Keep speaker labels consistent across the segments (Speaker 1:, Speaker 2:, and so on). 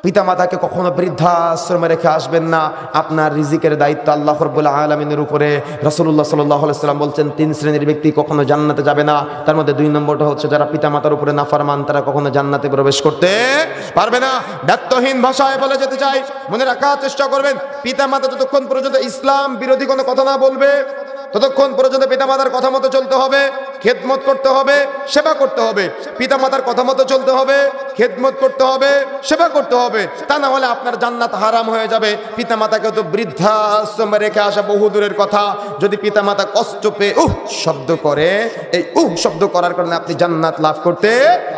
Speaker 1: পিতামাতাকে কখনো বৃদ্ধাশ্রমে রেখে আসবেন না। আপনার রিজিকের দায়িত্ব আল্লাহ রাব্বুল আলামিনের উপরে। রাসূলুল্লাহ সাল্লাল্লাহু আলাইহি ওয়াসাল্লাম বলছেন 3 শ্রেণীর ব্যক্তি কখনো জান্নাতে যাবে না। তার মধ্যে 2 নম্বরটা হচ্ছে যারা পিতামাতার উপরে নাফরমান, তারা কখনো জান্নাতে প্রবেশ করতে পারবে না। ব্যর্থহীন ভাষায় বলে যেতে চাই, মনে রাখার চেষ্টা করবেন, পিতামাতা যতক্ষণ পর্যন্ত ইসলাম বিরোধী কোনো কথা না বলবে ততক্ষণ পর্যন্ত পিতামাতার কথা মতো চলতে হবে, খেদমত করতে হবে, সেবা করতে হবে। পিতামাতার কথা মতো চলতে হবে, খেদমত করতে হবে, সেবা করতে হবে। তা না হলে আপনার জান্নাত হারাম হয়ে যাবে। পিতামাতাকে তো বৃদ্ধাশ্রমে রেখে আসা বহু দূরের কথা, যদি পিতামাতা কষ্ট পেয়ে শব্দ করে, এই শব্দ করার কারণে আপনি জান্নাত লাভ করতে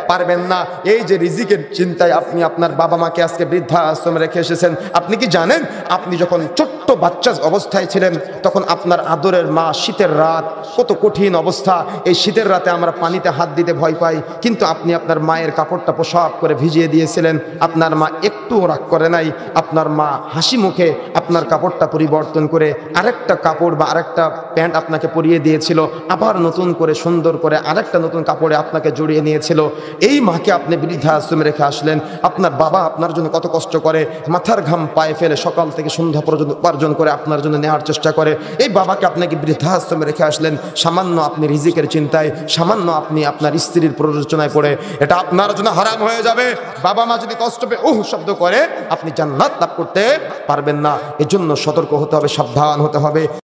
Speaker 1: পারবেন না। এই যে রিজিকের চিন্তায় আপনি আপনার বাবা মাকে আজকে বৃদ্ধাশ্রমে রেখে এসেছেন, আপনি কি জানেন আপনি যখন ছোট্ট বাচ্চা অবস্থায় ছিলেন তখন আপনার আদরের মা, শীতের রাত কত কঠিন অবস্থা, এই শীতের রাতে আমরা পানিতে হাত দিতে ভয় পাই, কিন্তু আপনি আপনার মায়ের কাপড়টা পোশাক করে ভিজিয়ে দিয়েছিলেন। আপনার মা একটুও রাগ করে নাই, আপনার মা হাসি মুখে আপনার কাপড়টা পরিবর্তন করে আরেকটা কাপড় বা আরেকটা প্যান্ট আপনাকে পরিয়ে দিয়েছিল, আবার নতুন করে সুন্দর করে আরেকটা নতুন কাপড়ে আপনাকে জড়িয়ে নিয়েছিল। এই মাকে আপনি বৃদ্ধাশ্রমে রেখে আসলেন। আপনার বাবা আপনার জন্য কত কষ্ট করে, মাথার ঘাম পায়ে ফেলে সকাল থেকে সন্ধ্যা পর্যন্ত উপার্জন করে আপনার জন্য নেওয়ার চেষ্টা করে। এই বাবাকে আপনাকে বৃদ্ধাশ্রমে রেখে আসলেন সামান্য আপনি রিজিকের চিন্তায়, সামান্য আপনি আপনার স্ত্রীর প্ররোচনায় পড়ে। এটা আপনার জন্য হারাম হয়ে যাবে। বাবা মা যদি কষ্ট পেয়ে শব্দ করে, আপনি জান্নাত লাভ করতে পারবেন না। এজন্য সতর্ক হতে হবে, সাবধান হতে হবে।